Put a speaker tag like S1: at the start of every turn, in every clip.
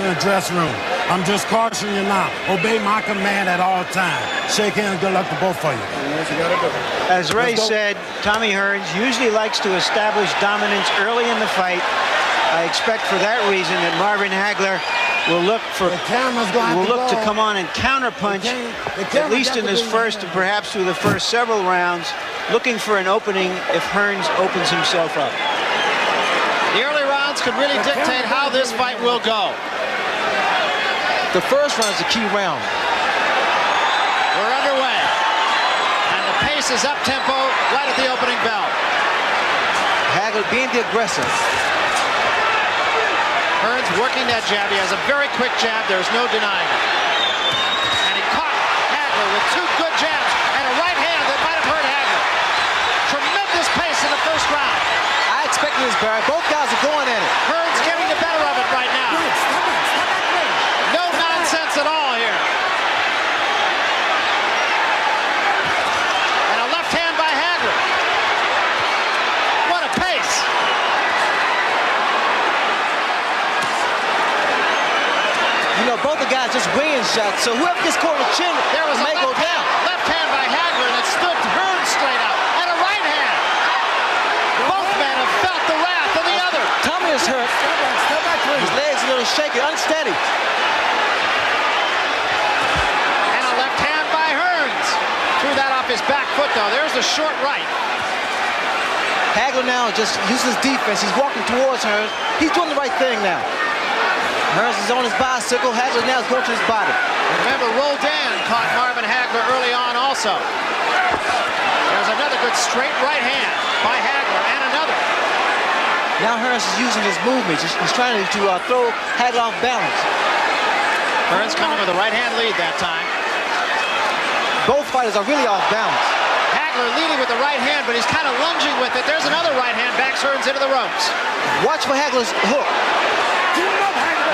S1: in the dressing room. I'm just cautioning you now. Obey my command at all times. Shake hands. Good luck to both of you.
S2: As Ray said, Tommy Hearns usually likes to establish dominance early in the fight. I expect for that reason that Marvin Hagler will look to come on and counterpunch, at least in this first and perhaps through the first several rounds, looking for an opening if Hearns opens himself up.
S3: The early rounds could really dictate how this fight will go.
S4: The first round is a key round.
S3: We're underway. And the pace is up-tempo right at the opening bell.
S4: Hagler being the aggressor.
S3: Hearns working that jab. He has a very quick jab. There's no denying it. And he caught Hagler with two good jabs and a right hand that might have hurt Hagler. Tremendous pace in the first round.
S4: I expected this, Barry. Both guys are going at it.
S3: Hearns getting the better of it right now. No nonsense at all here. And a left hand by Hagler. What a pace.
S4: You know, both the guys just weighing shots, so whoever gets caught in the chin may go down.
S3: Left hand by Hagler that stood Hearns straight out. And a right hand. Both men have felt the wrath of the other.
S4: Tommy is hurt. His legs a little shaky, unsteady.
S3: And a left hand by Hearns. Threw that off his back foot, though. There's the short right.
S4: Hagler now just uses his defense. He's walking towards Hearns. He's doing the right thing now. Hearns is on his bicycle. Hagler now is going to his body.
S3: Remember, Roldan caught Marvin Hagler early on also. There's another good straight right hand by Hagler and another.
S4: Now Hearns is using his movement. He's trying to throw Hagler off balance.
S3: Hearns coming with a right hand lead that time.
S4: Both fighters are really off balance.
S3: Hagler leading with the right hand, but he's kind of lunging with it. There's another right hand, backs Hearns into the ropes.
S4: Watch for Hagler's hook.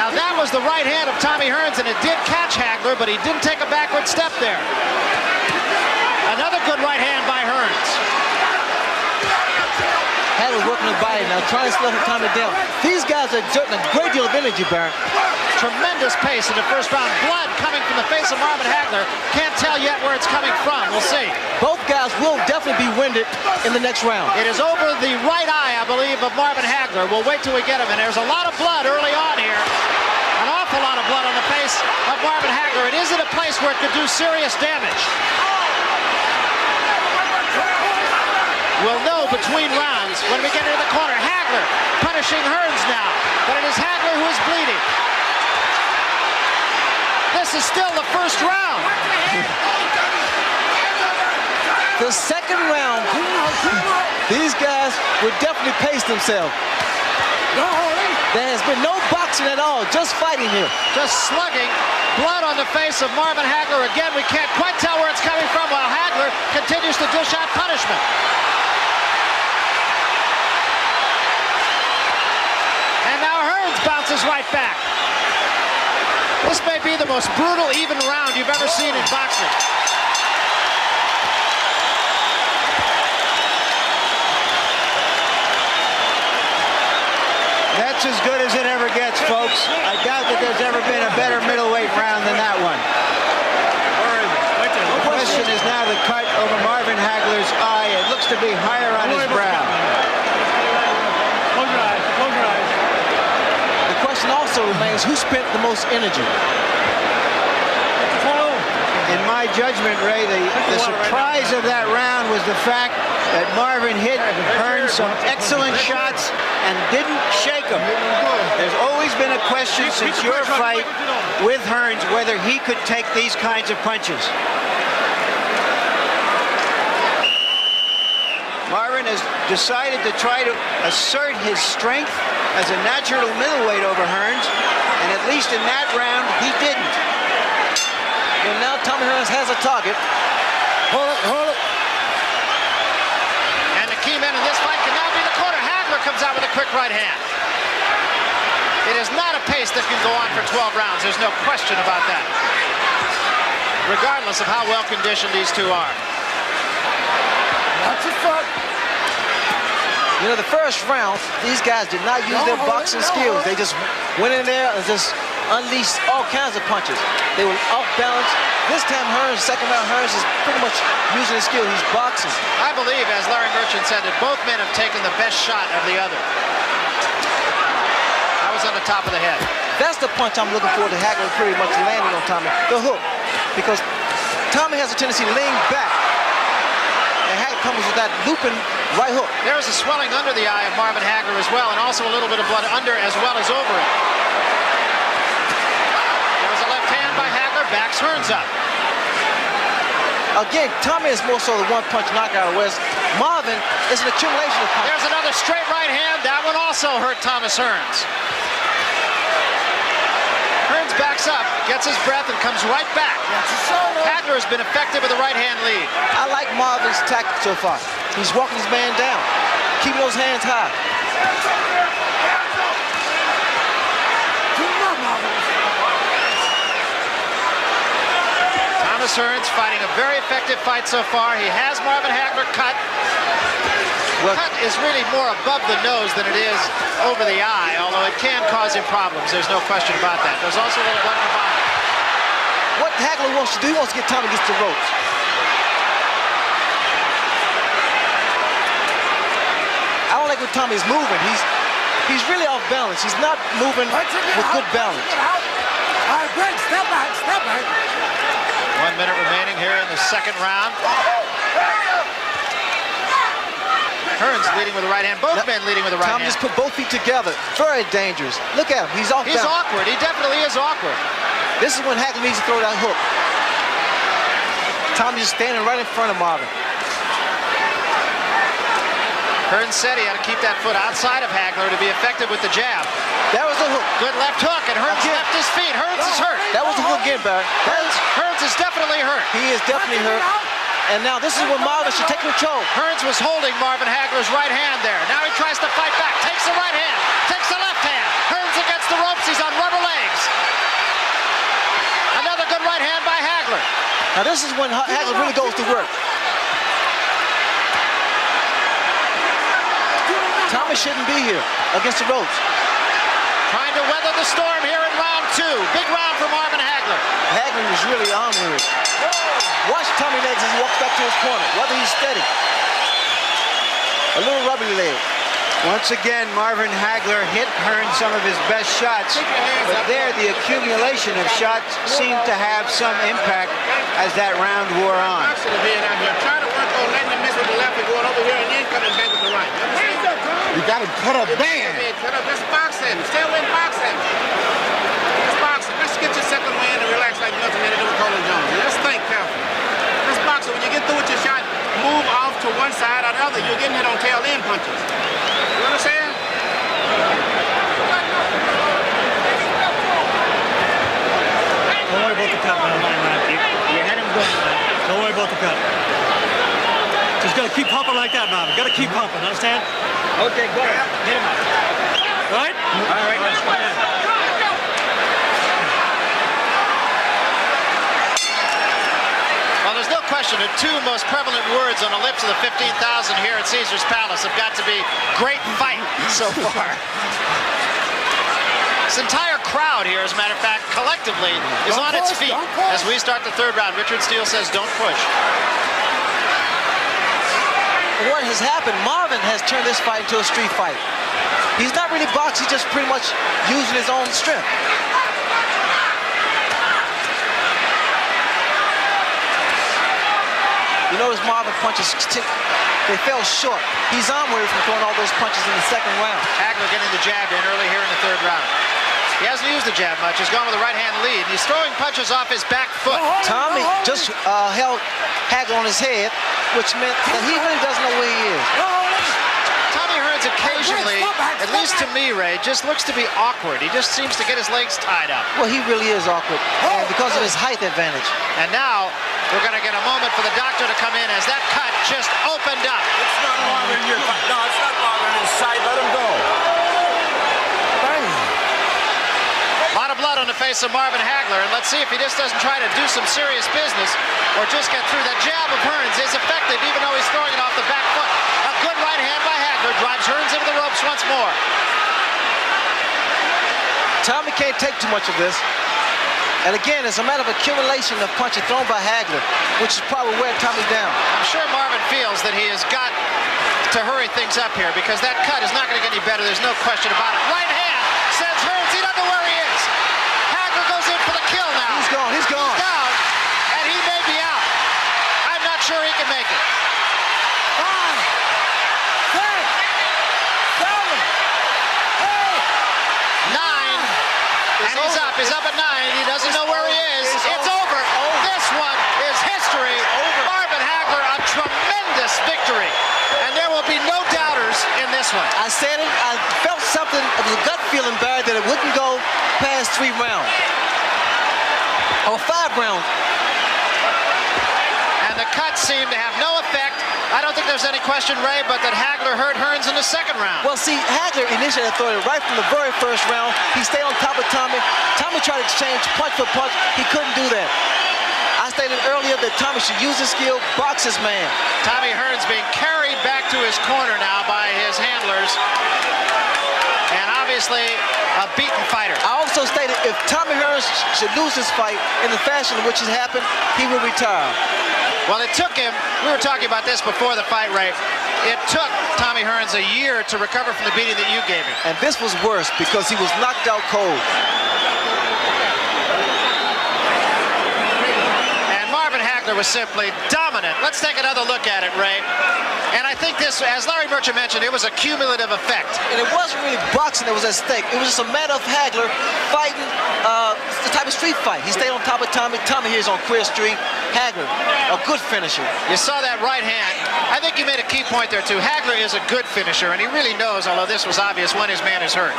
S3: Now that was the right hand of Tommy Hearns, and it did catch Hagler, but he didn't take a backward step there. Another good right hand by Hearns.
S4: Hagler's working his body now, trying to slow Tommy down. These guys are exerting a great deal of energy, Baron.
S3: Tremendous pace in the first round. Blood coming from the face of Marvin Hagler. Can't tell yet where it's coming from. We'll see.
S4: Both guys will definitely be winded in the next round.
S3: It is over the right eye, I believe, of Marvin Hagler. We'll wait till we get him. And there's a lot of blood early on here. An awful lot of blood on the face of Marvin Hagler. It is in a place where it could do serious damage. We'll know between rounds when we get into the corner. Hagler punishing Hearns now. But it is Hagler who is bleeding. This is still the first round.
S4: The second round, these guys would definitely pace themselves. There has been no boxing at all, just fighting here.
S3: Just slugging. Blood on the face of Marvin Hagler. Again, we can't quite tell where it's coming from while Hagler continues to dish out punishment. And now Hearns bounces right back. This may be the most brutal, even round you've ever seen in boxing.
S2: That's as good as it ever gets, folks. I doubt that there's ever been a better middleweight round than that one. The question is now the cut over Marvin Hagler's eye. It looks to be higher on his brow.
S1: Close your eyes. Close your eyes.
S4: The question also remains, who spent the most energy?
S2: In my judgment, Ray, the surprise of that round was the fact that Marvin hit Hearns some excellent shots and didn't shake him. There's always been a question since your fight with Hearns whether he could take these kinds of punches. Marvin has decided to try to assert his strength as a natural middleweight over Hearns, and at least in that round, he didn't.
S4: And now Tommy Hearns has a target.
S1: Hold it, hold it.
S3: And the key man in this fight can now be the corner. Hagler comes out with a quick right hand. It is not a pace that can go on for 12 rounds. There's no question about that. Regardless of how well conditioned these two are.
S1: Watch your foot.
S4: You know, the first round, these guys did not use their boxing skills. They just went in there and just unleashed all kinds of punches. They were off balance. This time Hearns, second round, Hearns is pretty much using his skill. He's boxing.
S3: I believe, as Larry Merchant said, that both men have taken the best shot of the other. That was on the top of the head.
S4: That's the punch I'm looking for to Hagler pretty much landing on Tommy. The hook. Because Tommy has a tendency to lean back. And Hagler comes with that looping right hook.
S3: There was a swelling under the eye of Marvin Hagler as well, and also a little bit of blood under as well as over it. There was a left hand by Hagler, backs Hearns up.
S4: Again, Tommy is more so the one-punch knockout of West. Marvin is an accumulation of punches.
S3: There's another straight right hand. That one also hurt Thomas Hearns. Hearns backs up, gets his breath, and comes right back. Hagler has been effective with a right-hand lead.
S4: I like Marvin's tactic so far. He's walking his man down, keeping those hands high.
S3: Thomas Hearns fighting a very effective fight so far. He has Marvin Hagler cut. Cut is really more above the nose than it is over the eye, although it can cause him problems. There's no question about that. There's also a little blood in the body.
S4: What Hagler wants to do, he wants to get Tommy against the ropes. I don't like when Tommy's moving. He's really off balance. He's not moving with good balance.
S1: All right, Greg, step back, step back.
S3: 1 minute remaining here in the second round. Hearns leading with the right hand. Both men leading with the right
S4: Tommy
S3: hand.
S4: just put both feet together. Very dangerous. Look at him. He's off balance.
S3: He's awkward. He definitely is awkward.
S4: This is when Hagler needs to throw that hook. Tommy's just standing right in front of Marvin.
S3: Hearns said he had to keep that foot outside of Hagler to be effective with the jab.
S4: That was the hook.
S3: Good left hook, and Hearns left his feet. Hearns is hurt.
S4: That was the hook again, Barry.
S3: Hearns is definitely hurt.
S4: He is definitely hurt. And now this is when Marvin should take control.
S3: Hearns was holding Marvin Hagler's right hand there. Now he tries to fight back. Takes the right hand. Takes the left hand. Hearns against the ropes. He's on rubber legs. Another good right hand by Hagler.
S4: Now this is when Hagler really goes to work. Tommy shouldn't be here against the ropes.
S3: Trying to weather the storm here in round 2. Big round for Marvin Hagler.
S4: Hagler is really ornery. Watch Tommy legs as he walks back to his corner, whether he's steady. A little rubbery leg.
S2: Once again, Marvin Hagler hit Hearns some of his best shots, but there the accumulation of shots seemed to have some impact as that round wore on.
S5: Try to work on letting him miss with the left and going over here and then coming back with the right.
S1: You got to cut a band.
S5: That's boxing. Stay away from boxing. That's boxing. Let's get your second win and relax like nothing had to do with Colin Jones. Let's think carefully. That's boxing. When you get through with your shot, move off to one side or the other. You're getting hit on tail end punches. You understand?
S6: Don't worry about the cut, man.
S2: You had him going.
S6: Don't worry about the cut. Just gotta keep pumping like that, man. Gotta keep pumping, understand?
S2: Okay, go ahead. Hit him up.
S6: Right?
S2: All right, let's go.
S3: Well, there's no question the two most prevalent words on the lips of the 15,000 here at Caesar's Palace have got to be great fight so far. This entire crowd here, as a matter of fact, collectively is on its feet as we start the third round. Richard Steele says don't push.
S4: What has happened, Marvin has turned this fight into a street fight. He's not really boxing, he's just pretty much using his own strength. You notice Marvin punches, they fell short. He's on with from throwing all those punches in the second round.
S3: Hagler getting the jab in early here in the third round. He hasn't used the jab much. He's gone with a right-hand lead. He's throwing punches off his back foot.
S4: Tommy just held Hagler on his head, which meant that he really doesn't know where he is.
S3: Tommy Hearns occasionally, at least to me, Ray, just looks to be awkward. He just seems to get his legs tied up.
S4: Well, he really is awkward, and because of his height advantage.
S3: And now we're going to get a moment for the doctor to come in as that cut just opened up.
S1: It's not bothering your fight. No, it's not bothering his sight. Let him go.
S3: A lot of blood on the face of Marvin Hagler, and let's see if he just doesn't try to do some serious business or just get through. That jab of Hearns is effective, even though he's throwing it off the back foot. A good right hand by Hagler drives Hearns into the ropes once more.
S4: Tommy can't take too much of this. And again, it's a matter of accumulation of punches thrown by Hagler, which is probably wearing Tommy down.
S3: I'm sure Marvin feels that he has got to hurry things up here because that cut is not going to get any better. There's no question about it. Right hand sends Hearns. He doesn't know where he is. Hagler goes in for the kill now.
S4: He's gone. He's gone.
S3: He's down, and he may be out. I'm not sure he can make it.
S4: 5, 6, 7, 8, 9.
S3: And he's up. He's up at 9. He doesn't know where he is. It's over. This one is history. Marvin Hagler, a tremendous victory. And there will be no doubters in this one.
S4: I said it. I felt something. It was a gut feeling, Barry, that it wouldn't go past 3 rounds. Or 5 rounds.
S3: And the cuts seem to have no effect. I don't think there's any question, Ray, but that Hagler hurt Hearns in the second round.
S4: Well, see, Hagler initiated authority right from the very first round. He stayed on top of Tommy. Tommy tried to exchange punch for punch. He couldn't do that. I stated earlier that Tommy should use his skill, box his man.
S3: Tommy Hearns being carried back to his corner now by his handlers. And obviously a beaten fighter.
S4: I also stated if Tommy Hearns should lose this fight in the fashion in which it happened, he would retire.
S3: Well, it took him, we were talking about this before the fight, Ray. It took Tommy Hearns a year to recover from the beating that you gave him.
S4: And this was worse because he was knocked out cold.
S3: And Marvin Hagler was simply dominant. Let's take another look at it, Ray. And I think this, as Larry Merchant mentioned, it was a cumulative effect.
S4: And it wasn't really boxing that was at stake. It was just a matter of Hagler fighting the type of street fight. He stayed on top of Tommy. Tommy here is on Queer Street. Hagler, a good finisher.
S3: You saw that right hand. I think you made a key point there, too. Hagler is a good finisher, and he really knows, although this was obvious, when his man is hurt.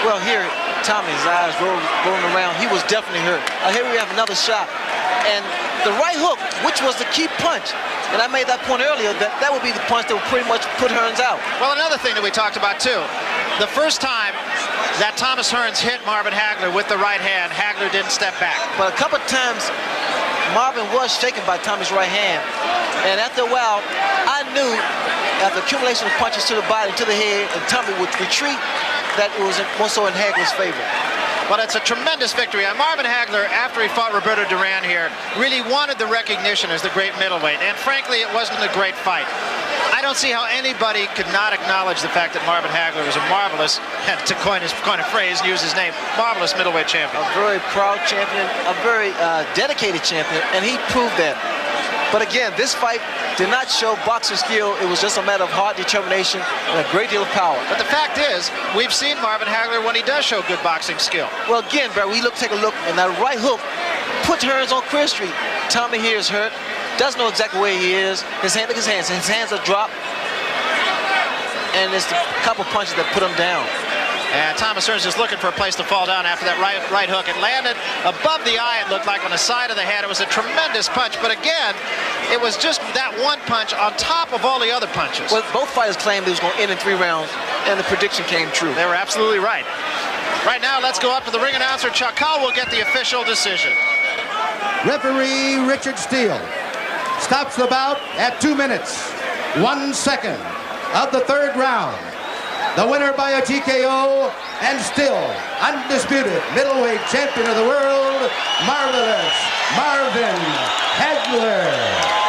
S4: Well, here, Tommy's eyes rolling around. He was definitely hurt. Here we have another shot. And the right hook, which was the key punch, and I made that point earlier, that would be the punch that would pretty much put Hearns out.
S3: Well, another thing that we talked about, too, the first time that Thomas Hearns hit Marvin Hagler with the right hand, Hagler didn't step back.
S4: But a couple of times, Marvin was shaken by Tommy's right hand. And after a while, I knew after accumulation of punches to the body, to the head, and Tommy would retreat, that it was more so in Hagler's favor.
S3: Well, it's a tremendous victory. And Marvin Hagler, after he fought Roberto Duran here, really wanted the recognition as the great middleweight. And frankly, it wasn't a great fight. I don't see how anybody could not acknowledge the fact that Marvin Hagler is a marvelous, to coin a phrase, use his name, marvelous middleweight champion.
S4: A very proud champion, a very dedicated champion, and he proved that. But again, this fight did not show boxing skill. It was just a matter of hard determination and a great deal of power.
S3: But the fact is, we've seen Marvin Hagler when he does show good boxing skill.
S4: Well, again, Barry, take a look, and that right hook put Hearns on Queer Street. Tommy here is hurt. Doesn't know exactly where he is. His hands are dropped. And it's a couple punches that put him down.
S3: And Thomas Hearns is looking for a place to fall down after that right hook. It landed above the eye, it looked like, on the side of the head. It was a tremendous punch. But again, it was just that one punch on top of all the other punches.
S4: Well, both fighters claimed it was going to end in 3 rounds, and the prediction came true.
S3: They were absolutely right. Right now, let's go up to the ring announcer. Chuck Hull will get the official decision.
S7: Referee Richard Steele stops the bout at 2 minutes, 1 second of the 3rd round. The winner by a TKO and still undisputed middleweight champion of the world, Marvelous Marvin Hagler.